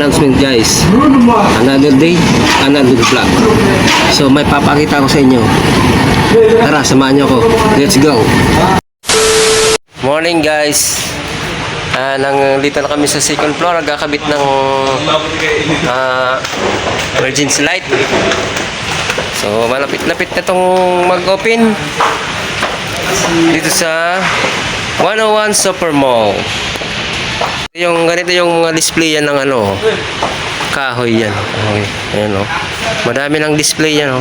announcement guys. Another day, another vlog. So may papakita ko sa inyo. Tara, samahan nyo ko. Let's go. Morning guys. Nandito na kami sa second floor. Nagkakabit ng emergency light. So malapit-lapit na itong mag-open dito sa 101 Super Mall. Ganito yung display yan ng kahoy yan. Okay. Ayan o. Madami ng display yan o.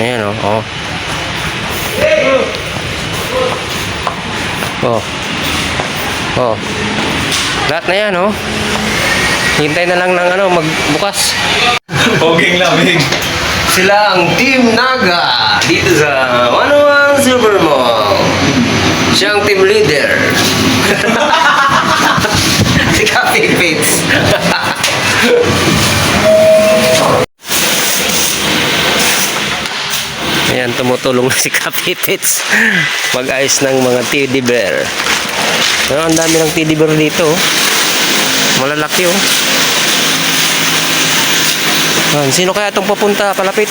Ayan o. Oh. Oh. Oh. Lahat na yan o. Hintay na lang ng magbukas. Poging lamig. Sila ang Team Naga dito sa 101 Super Mall. Siya ang team leader. Si Kapi Pits. Ayan, tumutulong na si Kapi Pits mag-ayos ng mga teddy bear. Ang dami ng teddy bear dito. Malalaki oh. Sino kaya itong papunta palapit?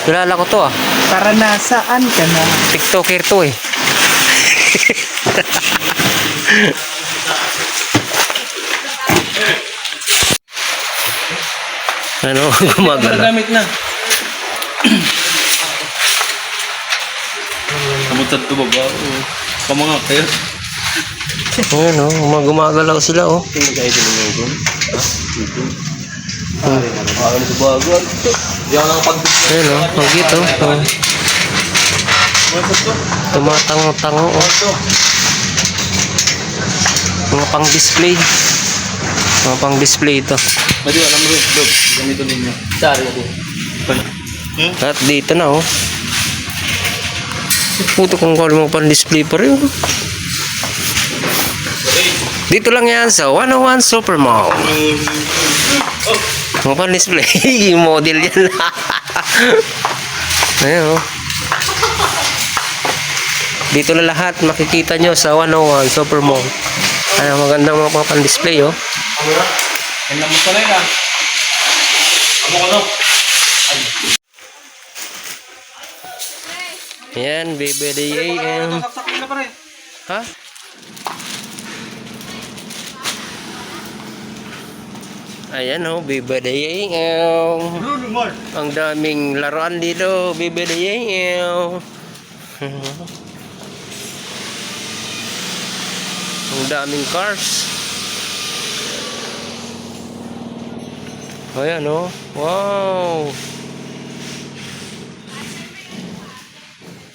Kilala ko to ah. Para nasaan ka na? TikToker to eh. Gumagala. Gamit na. Kamutat to baba. Pamanga kayo. Ayan gumagalaw sila oh. Nag-idol mo yun. Ano sa bago? Di ako nakapag-display. Ayan pagito. Tumatango-tango oh. Mga pang-display. Mga pang-display ito. Madi, alam mo rin. Ganito ninyo. Sari ako. At dito na oh. Puto kung kung mga pang-display pa rin. Dito lang yan sa 101 Super Mall. Mga pang-display. Model yan. Ayan oh. Dito na lahat makikita nyo sa 101 Super Mall. Magandang mga pan-display oh. Kaya mo sanay na. Ano? Ayan, BBDAM. Ha? Ayan oh, BBDAM. Ang daming laruan dito, BBDAM. Ang daming cars. Ayan oh. Wow.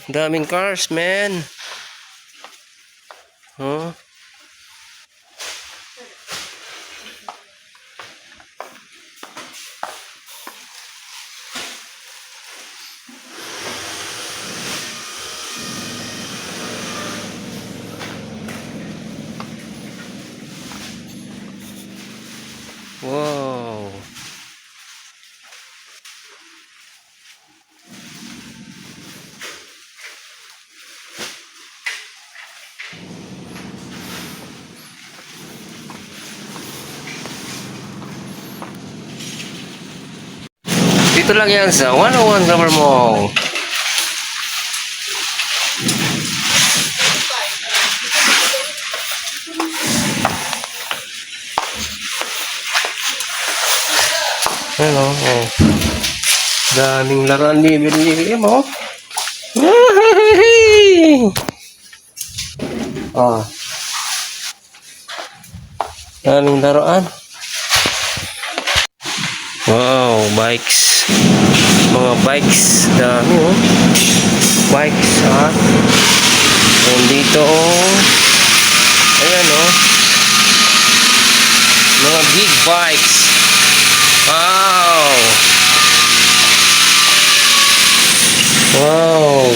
Daming cars, man. Huh? Wow. Dito lang yan sa 101 Super Mall. Hello, oh. Daming laruan bibili mo. Oh. Daming laruan. Wow, bikes. Mga bikes, dami oh. Bikes ha. And dito oh. Ayan oh. Mga big bikes. Wow. Wow.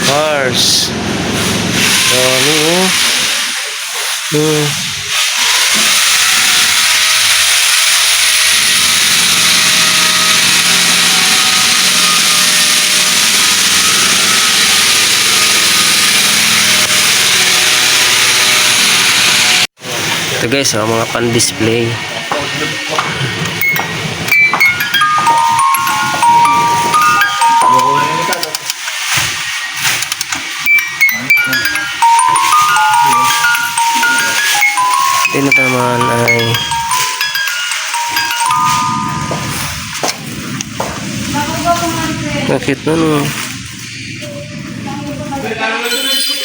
Cars. Dami oh. Ito guys, mga pan-display. Ito naman ay bakit na no?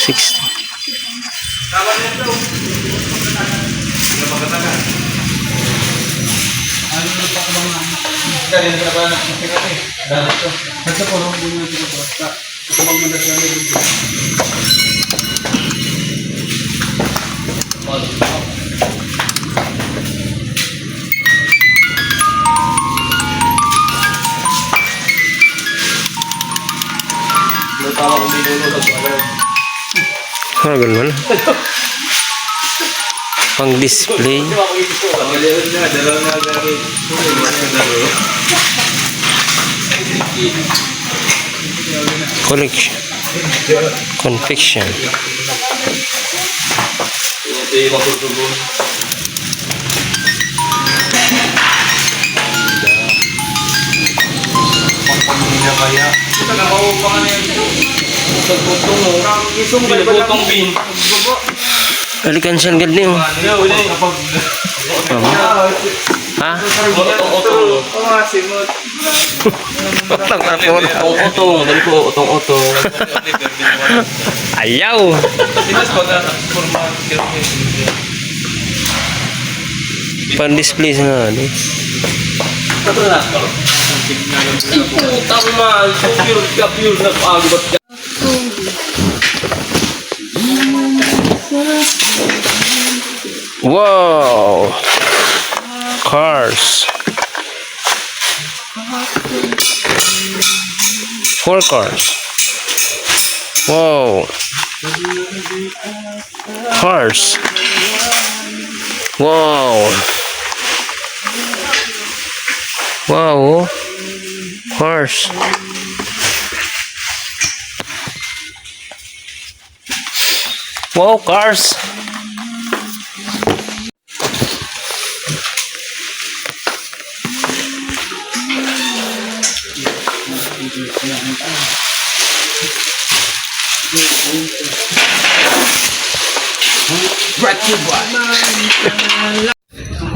60. Ganun. Pang display. Collection. Confection. Alikan siya ganda yung. Ha? Otong-otong. Ayaw. Pan-display sa nga. Putang mahal. Pure na pagod ka. Wow. Cars. 4 cars. Wow. Cars. Wow. Wow. Cars. Wow, cars.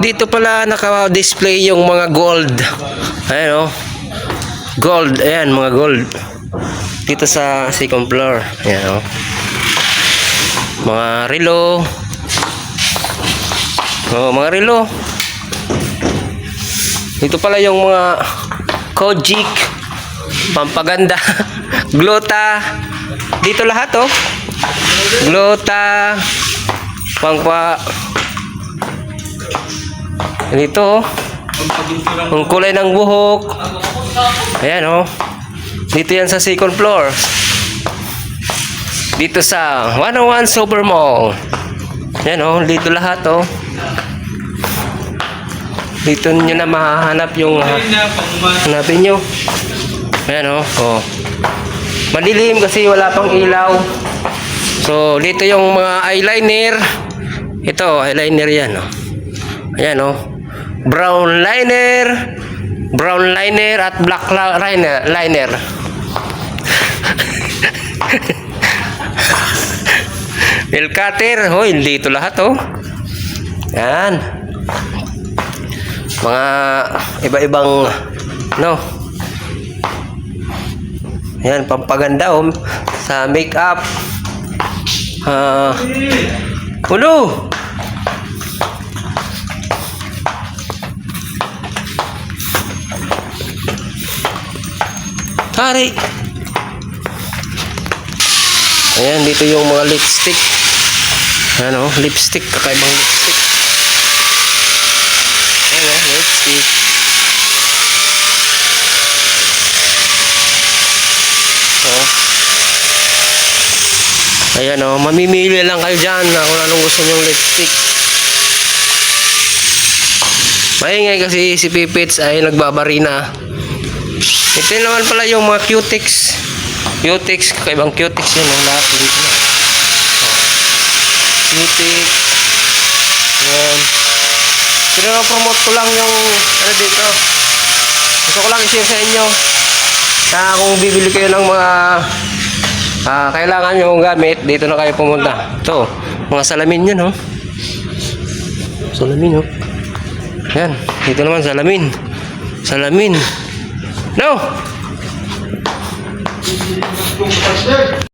Dito pala naka-display yung mga gold. Ayan o. Gold. Ayan, mga gold. Dito sa second floor. Ayan o. Mga relo. Oh, mga relo. Dito pala yung mga Kojic, pampaganda, Glota. Dito lahat oh. Glota, pangpa. Dito oh. Ang kulay ng buhok. Ayan oh. Dito yan sa second floor. Dito sa 101 Super Mall. Ayan oh, dito lahat oh. Dito nyo na mahahanap yung hanapin nyo. Ayan o. Oh. Madilim kasi wala pang ilaw. So dito yung mga eyeliner. Ito eyeliner yan o. Ayan o. Brown liner. Brown liner at black liner. Nail cutter. Hoy, dito lahat o. Yan. Mga iba-ibang no. Yan, pampaganda sa makeup. Ulo. Hari. Ayan, dito yung mga lipstick. Ano, lipstick, kakaibang lipstick. Lipstick. Oh. Ayan oh, mamimili lang kayo dyan na kung anong gusto nyong lipstick. Maingay kasi si Pipits ay nagbabarina. Ito naman pala yung mga Cutex. Cutex, kakaibang Cutex yun. Ang lahat dito na. Oh. Cutex. Pinopromote ko lang yung ano dito. Gusto ko lang i-share sa inyo na kung bibili kayo ng mga kailangan nyo gamit, dito na kayo pumunta. Ito, mga salamin yun, oh. Salamin, oh. Yan, dito naman salamin. Salamin. No!